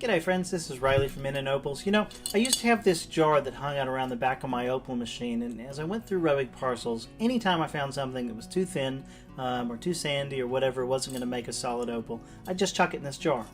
G'day friends, this is Riley from In & Opals. You know, I used to have this jar that hung out around the back of my opal machine, and as I went through rubbing parcels, anytime I found something that was too thin or too sandy or whatever, wasn't going to make a solid opal, I'd just chuck it in this jar.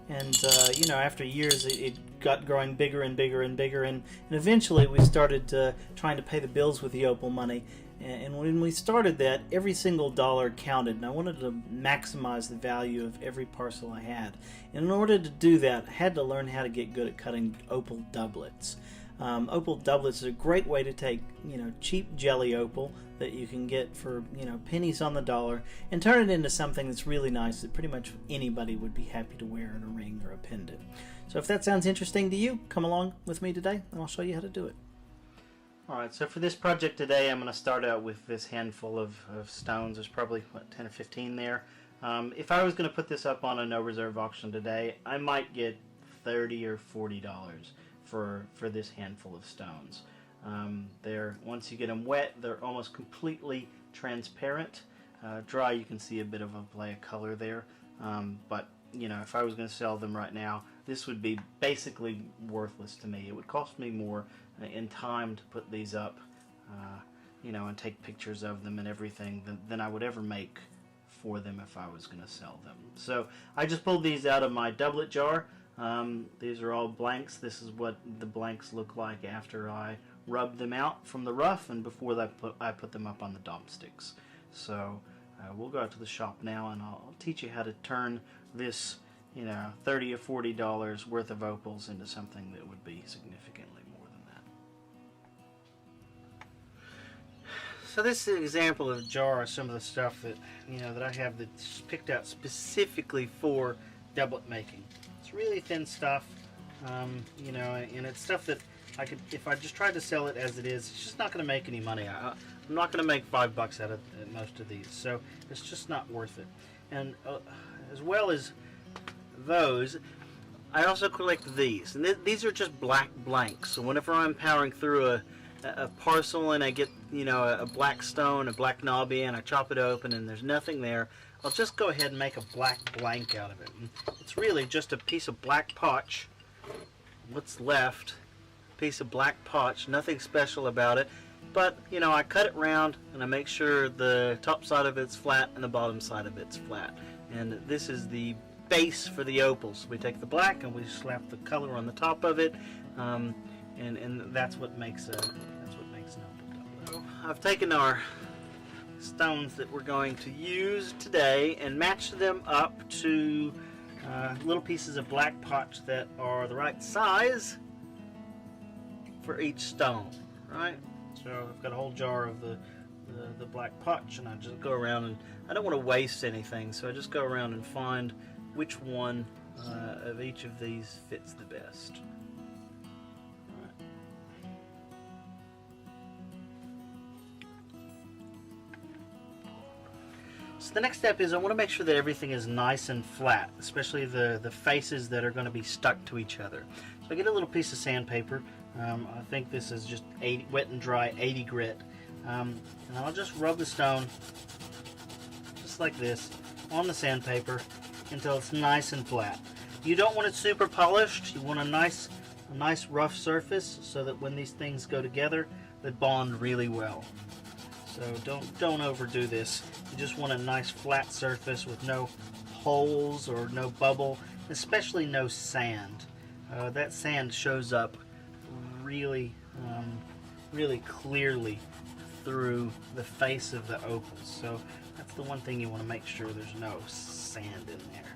And, you know, after years it got growing bigger and bigger and bigger, and eventually we started trying to pay the bills with the opal money. And when we started that, every single dollar counted, and I wanted to maximize the value of every parcel I had. And in order to do that, I had to learn how to get good at cutting opal doublets. Opal doublets is a great way to take, you know, cheap jelly opal that you can get for, you know, pennies on the dollar, and turn it into something that's really nice that pretty much anybody would be happy to wear in a ring or a pendant. So if that sounds interesting to you, come along with me today and I'll show you how to do it. Alright, so for this project today, I'm going to start out with this handful of stones. There's probably, what, 10 or 15 there. If I was going to put this up on a no reserve auction today, I might get $30 or $40 for this handful of stones. Once you get them wet, they're almost completely transparent. Dry, you can see a bit of a play of color there. But, you know, if I was going to sell them right now, this would be basically worthless to me. It would cost me more in time to put these up, you know, and take pictures of them and everything than I would ever make for them if I was going to sell them. So I just pulled these out of my doublet jar. These are all blanks. This is what the blanks look like after I rub them out from the rough and before I put them up on the dom sticks. So we'll go out to the shop now and I'll teach you how to turn this, you know, $30 or $40 worth of opals into something that would be significantly more than that. So this is an example of a jar of some of the stuff that, you know, that I have that's picked out specifically for doublet making. It's really thin stuff, you know, and it's stuff that I could, if I just tried to sell it as it is, it's just not going to make any money. I'm not going to make $5 out of most of these, so it's just not worth it. And as well as those, I also collect these, and these are just black blanks. So whenever I'm powering through a parcel and I get, you know, a black stone, a black knobby, and I chop it open and there's nothing there, I'll just go ahead and make a black blank out of it. And it's really just a piece of black potch. What's left, a piece of black potch, nothing special about it. But, you know, I cut it round and I make sure the top side of it's flat and the bottom side of it's flat. And this is the base for the opals. We take the black and we slap the color on the top of it, and that's what makes an opal doublet. I've taken our stones that we're going to use today and matched them up to little pieces of black potch that are the right size for each stone, right? So I've got a whole jar of the black potch, and I just go around, and I don't want to waste anything, so I just go around and find which one of each of these fits the best. So the next step is I want to make sure that everything is nice and flat, especially the faces that are going to be stuck to each other. So I get a little piece of sandpaper. I think this is just wet and dry 80 grit. And I'll just rub the stone just like this on the sandpaper until it's nice and flat. You don't want it super polished. You want a nice rough surface so that when these things go together, they bond really well. So don't overdo this. You just want a nice flat surface with no holes or no bubble, especially no sand. That sand shows up really clearly through the face of the opals. So that's the one thing you want to make sure there's no sand in there.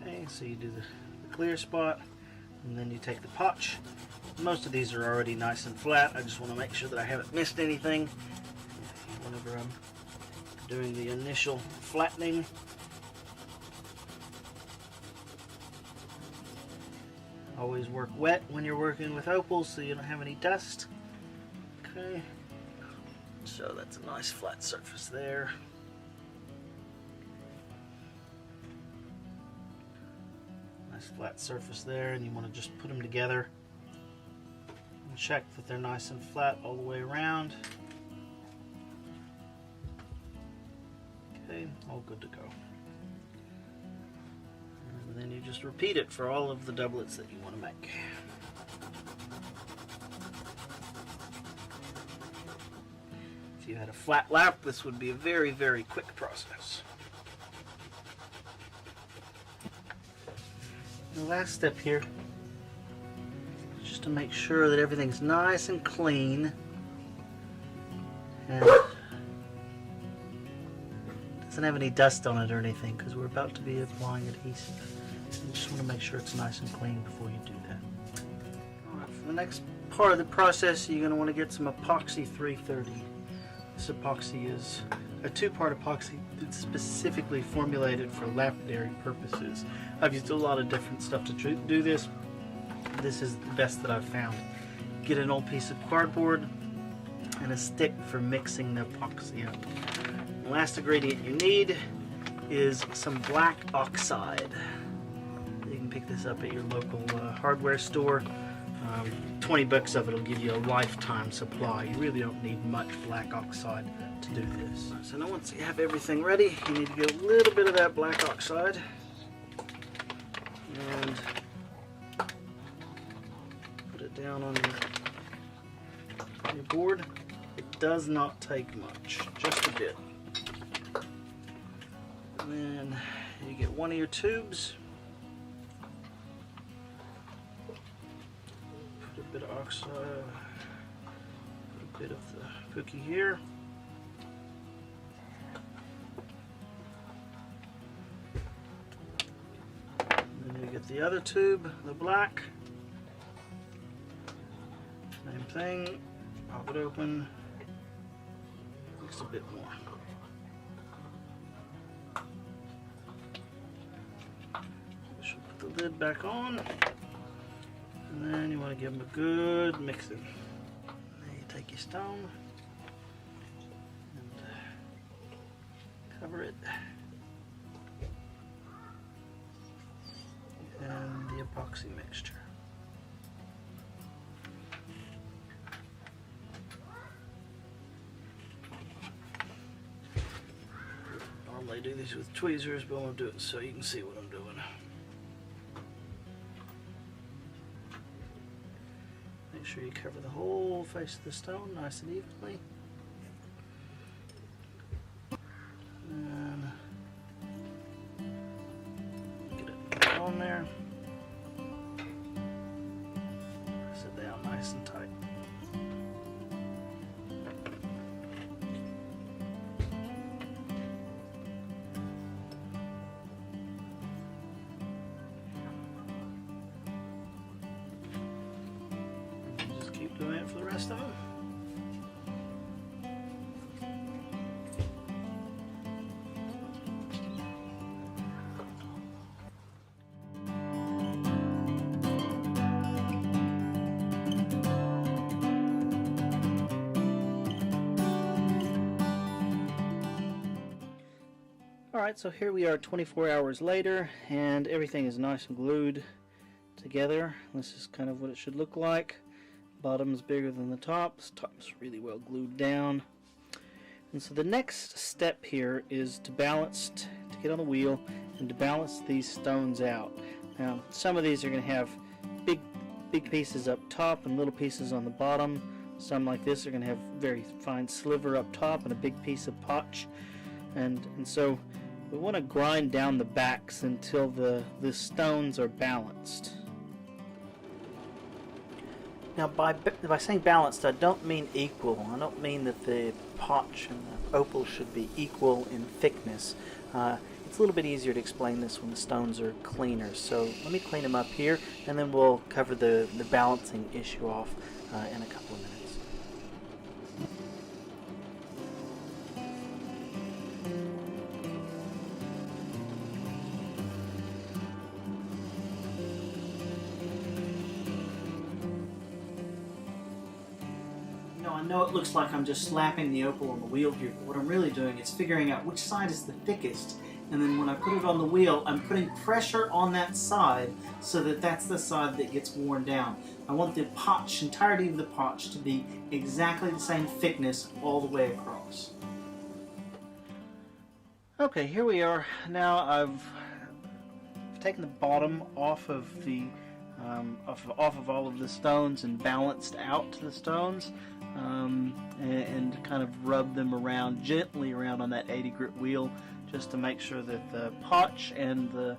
Okay, so you do the clear spot, and then you take the potch. Most of these are already nice and flat. I just want to make sure that I haven't missed anything whenever I'm doing the initial flattening. Always work wet when you're working with opals so you don't have any dust. Okay, so that's a nice flat surface there. Nice flat surface there, and you want to just put them together and check that they're nice and flat all the way around. Okay, all good to go. And then you just repeat it for all of the doublets that you want to make. If you had a flat lap, this would be a very, very quick process. The last step here is just to make sure that everything's nice and clean and doesn't have any dust on it or anything, because we're about to be applying adhesive. You just want to make sure it's nice and clean before you do that. Alright, for the next part of the process, you're going to want to get some epoxy 330. This epoxy is a two-part epoxy that's specifically formulated for lapidary purposes. I've used a lot of different stuff to do this. This is the best that I've found. Get an old piece of cardboard and a stick for mixing the epoxy up. The last ingredient you need is some black oxide. You can pick this up at your local hardware store. 20 bucks of it will give you a lifetime supply. You really don't need much black oxide to do this. So now once you have everything ready, you need to get a little bit of that black oxide and put it down on your board. It does not take much, just a bit. And then you get one of your tubes. Put a bit of oxide, put a bit of the cookie here. And then you get the other tube, the black. Same thing, pop it open, mix a bit more. Put the lid back on, and then you want to give them a good mixing. Then you take your stone and cover it, and the epoxy mixture. Normally I do these with tweezers, but I'm going to do it so you can see what I'm doing. Make sure you cover the whole face of the stone nice and evenly. And get it on there. Press it down nice and tight. Keep doing it for the rest of them. Alright, so here we are 24 hours later, and everything is nice and glued together. This is kind of what it should look like. Bottom's bigger than the top. This top's really well glued down. And so the next step here is to balance, to get on the wheel and to balance these stones out. Now, some of these are going to have big pieces up top and little pieces on the bottom. Some like this are going to have very fine sliver up top and a big piece of potch. And so we want to grind down the backs until the stones are balanced. Now, by saying balanced, I don't mean equal. I don't mean that the potch and the opal should be equal in thickness. It's a little bit easier to explain this when the stones are cleaner. So let me clean them up here, and then we'll cover the balancing issue off in a couple of minutes. I know it looks like I'm just slapping the opal on the wheel here, but what I'm really doing is figuring out which side is the thickest, and then when I put it on the wheel, I'm putting pressure on that side so that that's the side that gets worn down. I want the potch, entirety of the potch, to be exactly the same thickness all the way across. Okay, here we are. Now I've taken the bottom off of the off of all of the stones and balanced out the stones, and kind of rubbed them around gently around on that 80 grit wheel, just to make sure that the potch and the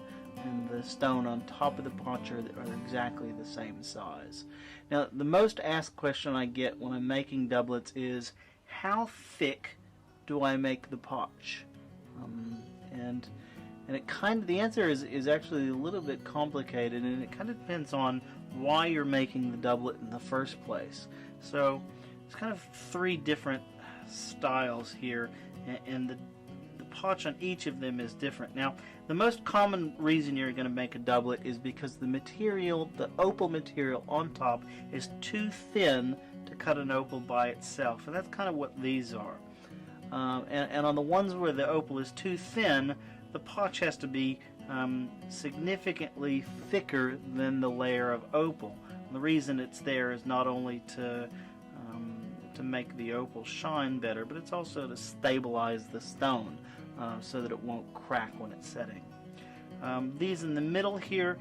stone on top of the potch are exactly the same size. Now, the most asked question I get when I'm making doublets is, how thick do I make the potch? And it the answer is actually a little bit complicated, and it kind of depends on why you're making the doublet in the first place. So it's kind of three different styles here, and the potch on each of them is different. Now, the most common reason you're going to make a doublet is because the material, the opal material on top, is too thin to cut an opal by itself, and that's kind of what these are. And on the ones where the opal is too thin, the potch has to be significantly thicker than the layer of opal. And the reason it's there is not only to make the opal shine better, but it's also to stabilize the stone so that it won't crack when it's setting. These in the middle here,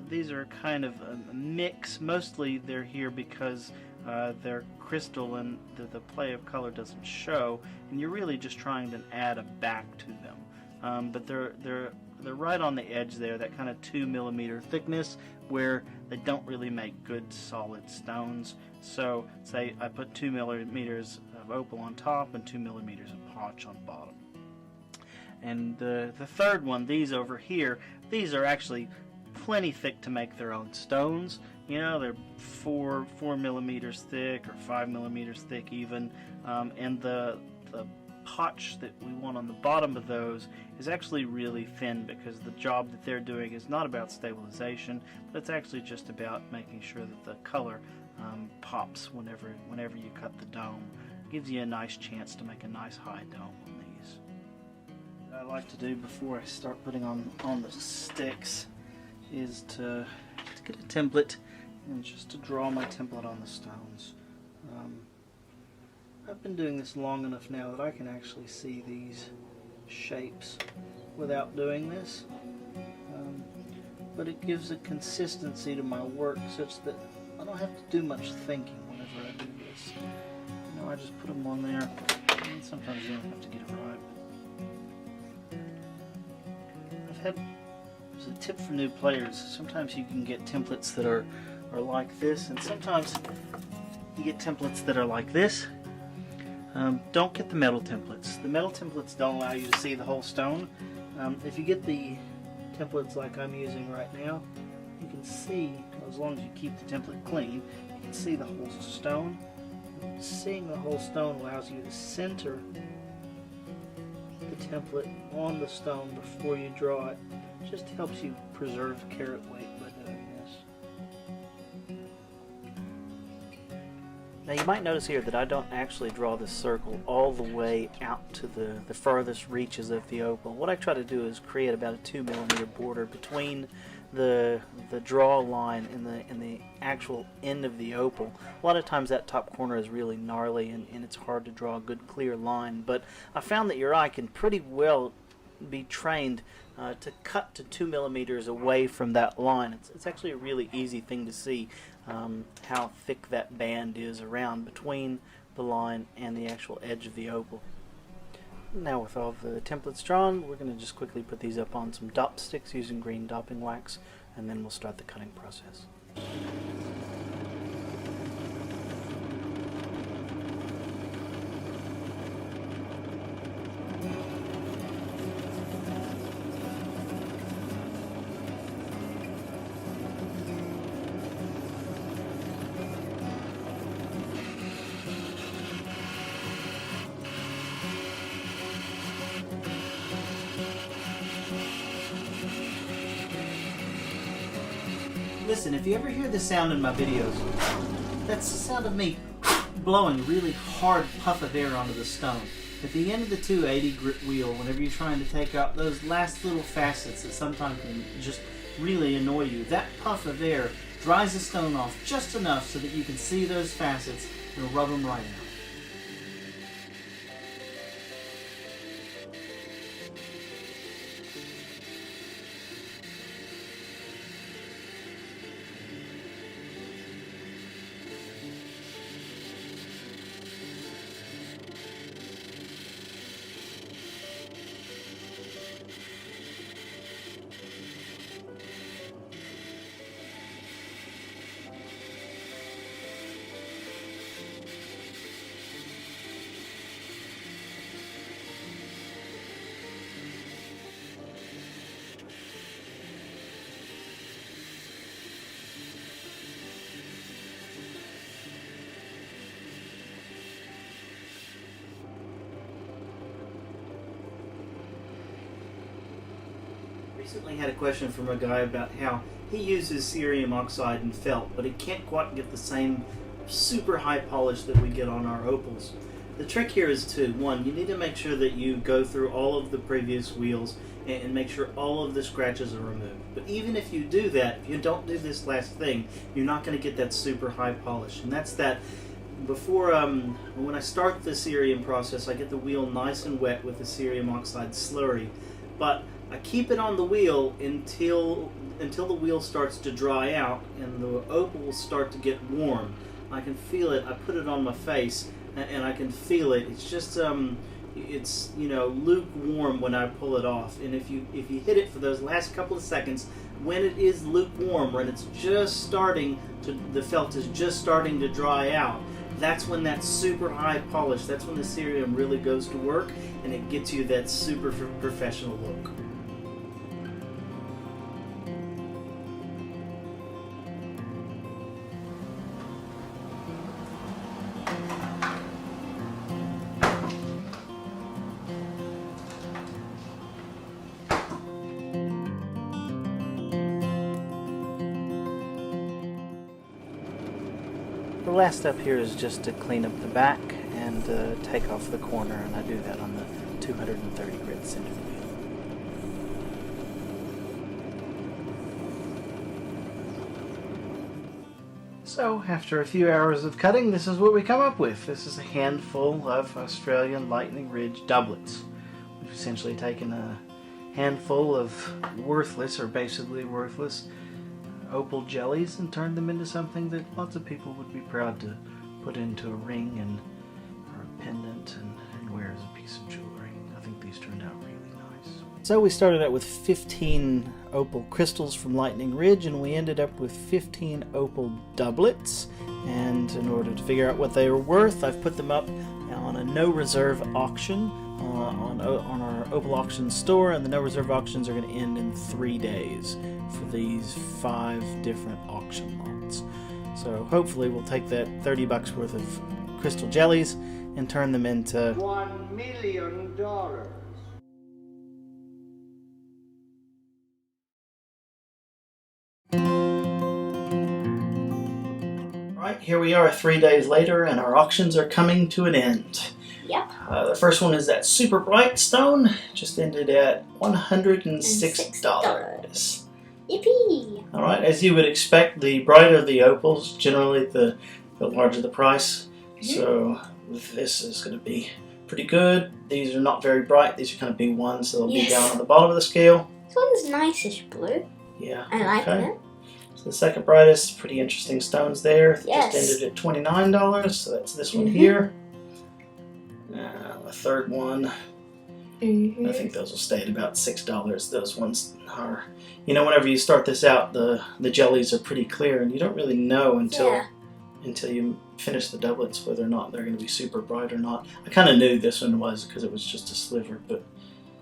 these are kind of a mix. Mostly they're here because they're crystal and the play of color doesn't show, and you're really just trying to add a back to them. But they're right on the edge there, that kind of 2 millimeter thickness, where they don't really make good solid stones. So say I put 2 millimeters of opal on top and 2 millimeters of potch on bottom. And the third one, these over here, these are actually plenty thick to make their own stones. You know, they're 4 millimeters thick or 5 millimeters thick even, and the potch that we want on the bottom of those is actually really thin, because the job that they're doing is not about stabilization, but it's actually just about making sure that the color pops whenever you cut the dome. It gives you a nice chance to make a nice high dome on these. What I like to do before I start putting on the sticks is to get a template and just to draw my template on the stones. I've been doing this long enough now that I can actually see these shapes without doing this, but it gives a consistency to my work such that I don't have to do much thinking whenever I do this. You know, I just put them on there, and sometimes you don't have to get it right. I've had, as a tip for new players, sometimes you can get templates that are like this, and sometimes you get templates that are like this. Don't get the metal templates. The metal templates don't allow you to see the whole stone. If you get the templates like I'm using right now, you can see, as long as you keep the template clean, you can see the whole stone. Seeing the whole stone allows you to center the template on the stone before you draw it. It just helps you preserve carat weight by doing this. Now you might notice here that I don't actually draw the circle all the way out to the furthest reaches of the opal. What I try to do is create about a 2 millimeter border between the draw line and the actual end of the opal. A lot of times that top corner is really gnarly and it's hard to draw a good clear line, but I found that your eye can pretty well be trained to cut to 2 millimeters away from that line. It's actually a really easy thing to see how thick that band is around between the line and the actual edge of the opal. Now with all the templates drawn, we're going to just quickly put these up on some dop sticks using green dopping wax, and then we'll start the cutting process. Listen, if you ever hear the sound in my videos, that's the sound of me blowing a really hard puff of air onto the stone. At the end of the 280 grit wheel, whenever you're trying to take out those last little facets that sometimes can just really annoy you, that puff of air dries the stone off just enough so that you can see those facets and rub them right out. Recently had a question from a guy about how he uses cerium oxide and felt, but he can't quite get the same super high polish that we get on our opals. The trick here is to, one, you need to make sure that you go through all of the previous wheels and make sure all of the scratches are removed. But even if you do that, if you don't do this last thing, you're not going to get that super high polish. And that's that. Before, when I start the cerium process, I get the wheel nice and wet with the cerium oxide slurry. But I keep it on the wheel until the wheel starts to dry out and the opal will start to get warm. I can feel it. I put it on my face and I can feel it. It's just it's lukewarm when I pull it off. And if you hit it for those last couple of seconds, when it is lukewarm, when it's just starting to, the felt is just starting to dry out, that's when that super high polish, that's when the cerium really goes to work and it gets you that super professional look. The last step here is just to clean up the back and take off the corner, and I do that on the 230 grit center wheel. So, after a few hours of cutting, this is what we come up with. This is a handful of Australian Lightning Ridge doublets. We've essentially taken a handful of worthless, or basically worthless, opal jellies and turned them into something that lots of people would be proud to put into a ring and or a pendant and wear as a piece of jewelry. I think these turned out really nice. So we started out with 15 opal crystals from Lightning Ridge, and we ended up with 15 opal doublets. And in order to figure out what they were worth, I've put them up on a no reserve auction on our Opal Auction store, and the no reserve auctions are going to end in 3 days for these 5 different auction lots. So hopefully we'll take that $30 worth of crystal jellies and turn them into $1 million. Alright, here we are 3 days later and our auctions are coming to an end. Yep. The first one is that super bright stone, just ended at $106. Yippee! Alright, as you would expect, the brighter the opals, generally the larger the price. So this is going to be pretty good. These are not very bright, these are kind of B1s, so they'll be down on the bottom of the scale. This one's nice-ish blue. Yeah. I like it. So the second brightest, pretty interesting stones there. Yes. Just ended at $29, so that's this one here. The third one, I think those will stay at about $6. Those ones are, whenever you start this out, the jellies are pretty clear, and you don't really know until you finish the doublets whether or not they're going to be super bright or not. I kind of knew this one was because it was just a sliver, but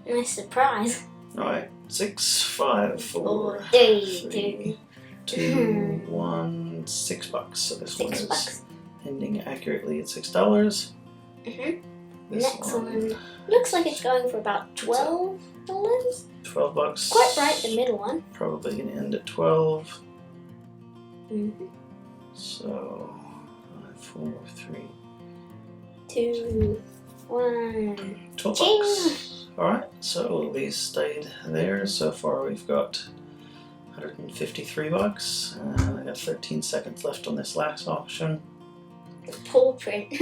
Nice surprise. all right, 6, 5, 4, 3, 2, 1, $6. So this one is $6. ending accurately at $6. This Next one looks like it's going for about $12. $12. Quite bright, the middle one. Probably gonna end at 12. Mm-hmm. So 5, 4, 3, 2, 1. $12. Alright, so these stayed there. So far we've got $153. I got 13 seconds left on this last auction. The paw print.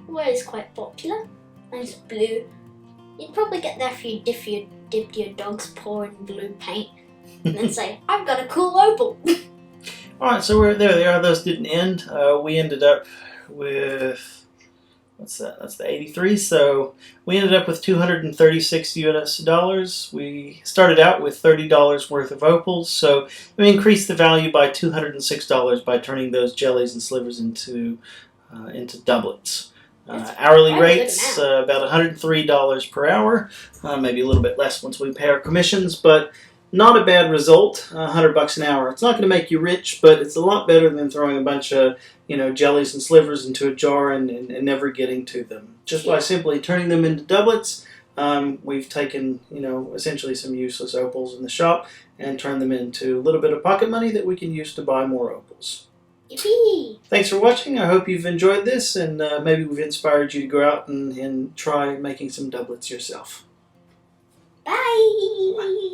Well, it's quite popular. Nice blue. You'd probably get there if you dipped your dog's paw in blue paint and then say, I've got a cool opal. Alright, so there they are. Those didn't end. We ended up with, what's that? That's the 83. So we ended up with $236. We started out with $30 worth of opals. So we increased the value by $206 by turning those jellies and slivers into doublets. Hourly rates about $103 per hour, maybe a little bit less once we pay our commissions, but not a bad result. $100 an hour. It's not going to make you rich, but it's a lot better than throwing a bunch of jellies and slivers into a jar and never getting to them. Just by simply turning them into doublets, we've taken, essentially some useless opals in the shop and turned them into a little bit of pocket money that we can use to buy more opals. Yippee! Thanks for watching. I hope you've enjoyed this, and maybe we've inspired you to go out and try making some doublets yourself. Bye!